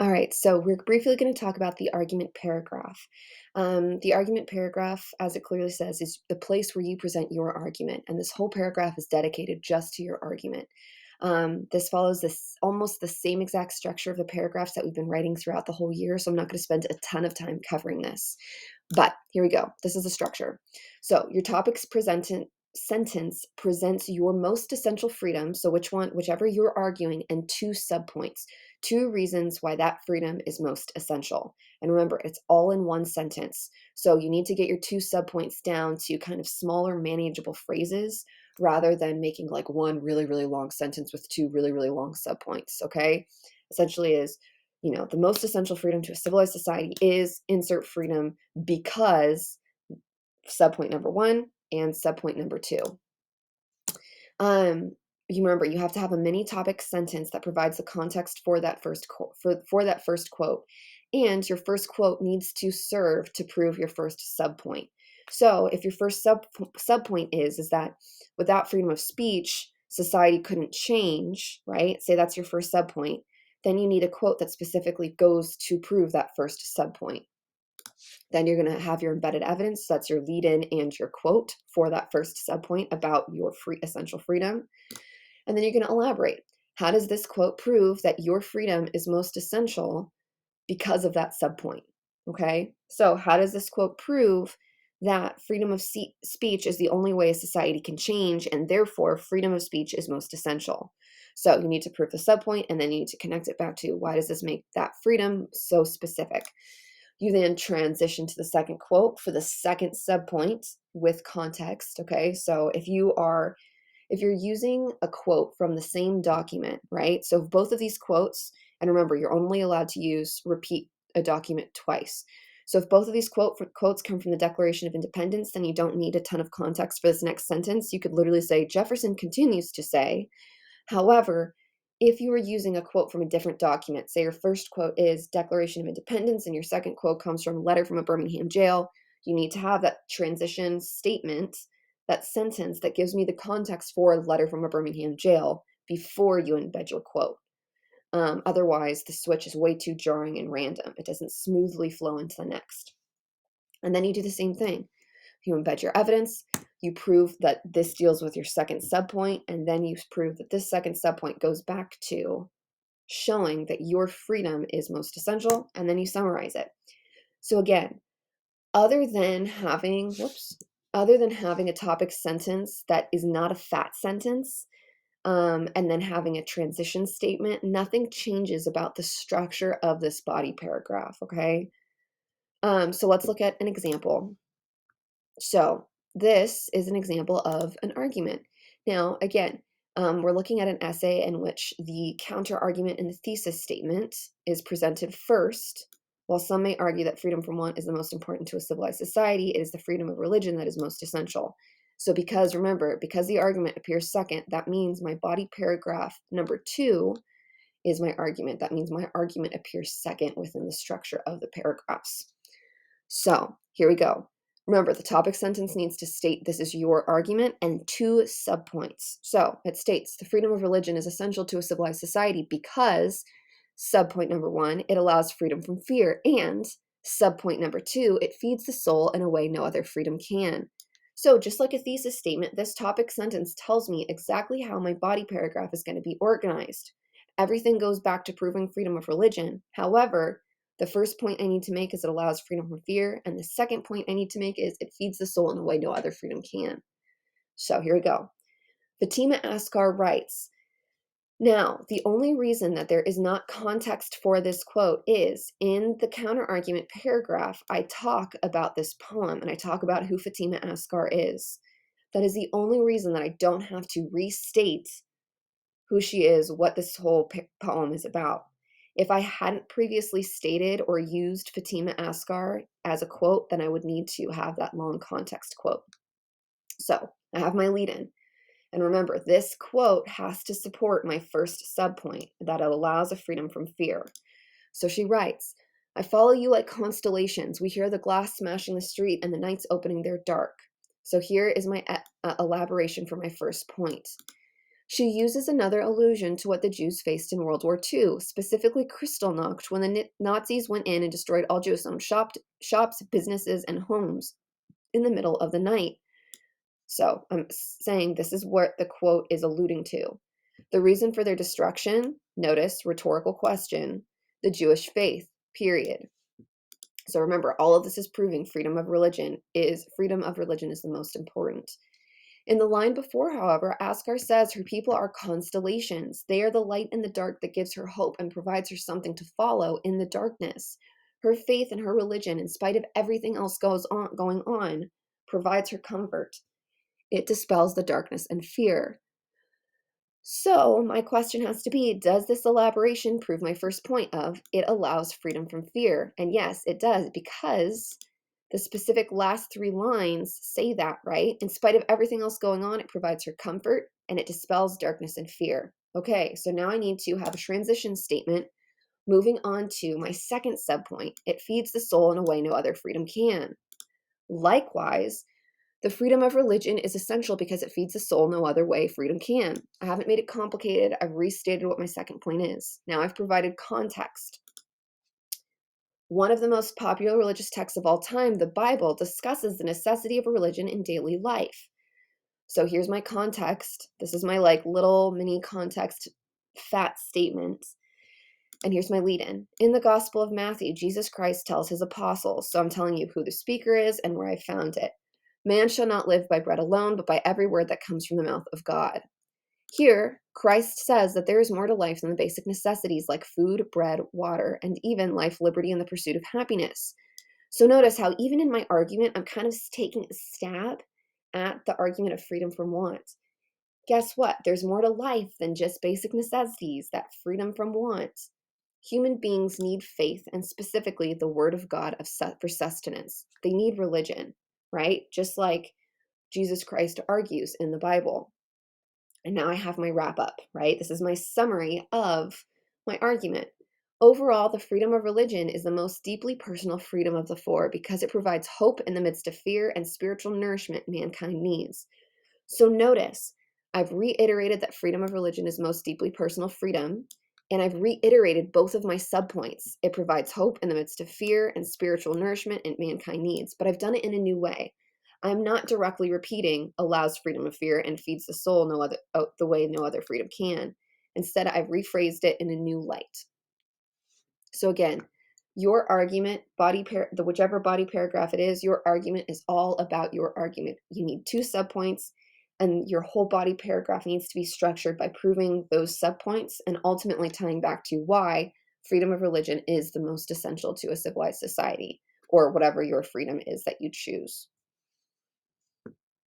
All right, so we're briefly going to talk about the argument paragraph. The argument paragraph, as it clearly says, is the place where you present your argument, and this whole paragraph is dedicated just to your argument. This follows this almost the same exact structure of the paragraphs that we've been writing throughout the whole year, so I'm not going to spend a ton of time covering this. But here we go. This is the structure. So your topic's presented sentence presents your most essential freedom, so whichever you're arguing, and two subpoints, two reasons why that freedom is most essential. And remember, it's all in one sentence. So you need to get your two subpoints down to kind of smaller, manageable phrases rather than making like one really, really long sentence with two really, really long subpoints. Okay. Essentially, is the most essential freedom to a civilized society is insert freedom because subpoint number one and subpoint number two. You remember you have to have a mini topic sentence that provides the context for that first quote, for that first quote, and your first quote needs to serve to prove your first subpoint. So if your first subpoint is that without freedom of speech, society couldn't change, right? Say that's your first subpoint, then you need a quote that specifically goes to prove that first subpoint. Then you're going to have your embedded evidence. That's your lead in and your quote for that first subpoint about your essential freedom. And then you're going to elaborate. How does this quote prove that your freedom is most essential because of that subpoint? Okay. So, how does this quote prove that freedom of speech is the only way a society can change, and therefore freedom of speech is most essential? So, you need to prove the subpoint, and then you need to connect it back to why does this make that freedom so specific? You then transition to the second quote for the second subpoint with context. Okay. So if you're using a quote from the same document, right? So if both of these quotes, and remember, you're only allowed to repeat a document twice. So if both of these quotes come from the Declaration of Independence, then you don't need a ton of context for this next sentence. You could literally say, Jefferson continues to say, however, if you were using a quote from a different document, say your first quote is Declaration of Independence and your second quote comes from a letter from a Birmingham jail, you need to have that transition statement, that sentence that gives me the context for a letter from a Birmingham jail before you embed your quote. Otherwise, the switch is way too jarring and random. It doesn't smoothly flow into the next. And then you do the same thing. You embed your evidence, you prove that this deals with your second subpoint, and then you prove that this second subpoint goes back to showing that your freedom is most essential, and then you summarize it. So again, other than having, a topic sentence that is not a fat sentence, and then having a transition statement, nothing changes about the structure of this body paragraph, okay? So let's look at an example. So this is an example of an argument. Now, again, we're looking at an essay in which the counter argument in the thesis statement is presented first. While some may argue that freedom from want is the most important to a civilized society, it is the freedom of religion that is most essential. So remember, because the argument appears second, that means my body paragraph number 2 is my argument. That means my argument appears second within the structure of the paragraphs. So here we go. Remember, the topic sentence needs to state this is your argument and two subpoints. So it states the freedom of religion is essential to a civilized society because, subpoint number 1, it allows freedom from fear, and subpoint number 2, it feeds the soul in a way no other freedom can. So just like a thesis statement, this topic sentence tells me exactly how my body paragraph is going to be organized. Everything goes back to proving freedom of religion. However, the first point I need to make is it allows freedom from fear, and the second point I need to make is it feeds the soul in a way no other freedom can. So here we go. Fatima Asghar writes, now, the only reason that there is not context for this quote is in the counterargument paragraph, I talk about this poem and I talk about who Fatima Asghar is. That is the only reason that I don't have to restate who she is, what this whole poem is about. If I hadn't previously stated or used Fatima Asghar as a quote, then I would need to have that long context quote. So I have my lead in. And remember, this quote has to support my first subpoint, that it allows a freedom from fear. So she writes, I follow you like constellations. We hear the glass smashing the street and the nights opening their dark. So here is my elaboration for my first point. She uses another allusion to what the Jews faced in World War II, specifically Kristallnacht, when the Nazis went in and destroyed all Jewish-owned shops, businesses, and homes in the middle of the night. So I'm saying this is what the quote is alluding to. The reason for their destruction, notice, rhetorical question, the Jewish faith, period. So remember, all of this is proving freedom of religion is the most important. In the line before, however, Asghar says her people are constellations. They are the light in the dark that gives her hope and provides her something to follow in the darkness. Her faith and her religion, in spite of everything else going on, provides her comfort. It dispels the darkness and fear. So, my question has to be, does this elaboration prove my first point of it allows freedom from fear? And yes, it does, because the specific last 3 lines say that, right? In spite of everything else going on, it provides her comfort and it dispels darkness and fear. Okay, so now I need to have a transition statement. Moving on to my second subpoint, it feeds the soul in a way no other freedom can. Likewise, the freedom of religion is essential because it feeds the soul no other way freedom can. I haven't made it complicated. I've restated what my second point is. Now I've provided context. One of the most popular religious texts of all time, the Bible, discusses the necessity of a religion in daily life. So here's my context. This is my little mini context fat statement. And here's my lead in. In the Gospel of Matthew, Jesus Christ tells his apostles, so I'm telling you who the speaker is and where I found it. Man shall not live by bread alone, but by every word that comes from the mouth of God. Here, Christ says that there is more to life than the basic necessities like food, bread, water, and even life, liberty, and the pursuit of happiness. So notice how even in my argument, I'm kind of taking a stab at the argument of freedom from want. Guess what? There's more to life than just basic necessities, that freedom from want. Human beings need faith, and specifically the word of God for sustenance. They need religion, right? Just like Jesus Christ argues in the Bible. And now I have my wrap up, right? This is my summary of my argument. Overall, the freedom of religion is the most deeply personal freedom of the 4 because it provides hope in the midst of fear and spiritual nourishment mankind needs. So notice, I've reiterated that freedom of religion is most deeply personal freedom, and I've reiterated both of my subpoints. It provides hope in the midst of fear and spiritual nourishment mankind needs, but I've done it in a new way. I'm not directly repeating allows freedom of fear and feeds the soul the way no other freedom can. Instead, I've rephrased it in a new light. So again, your argument, whichever body paragraph it is, your argument is all about your argument. You need 2 subpoints, and your whole body paragraph needs to be structured by proving those subpoints and ultimately tying back to why freedom of religion is the most essential to a civilized society, or whatever your freedom is that you choose.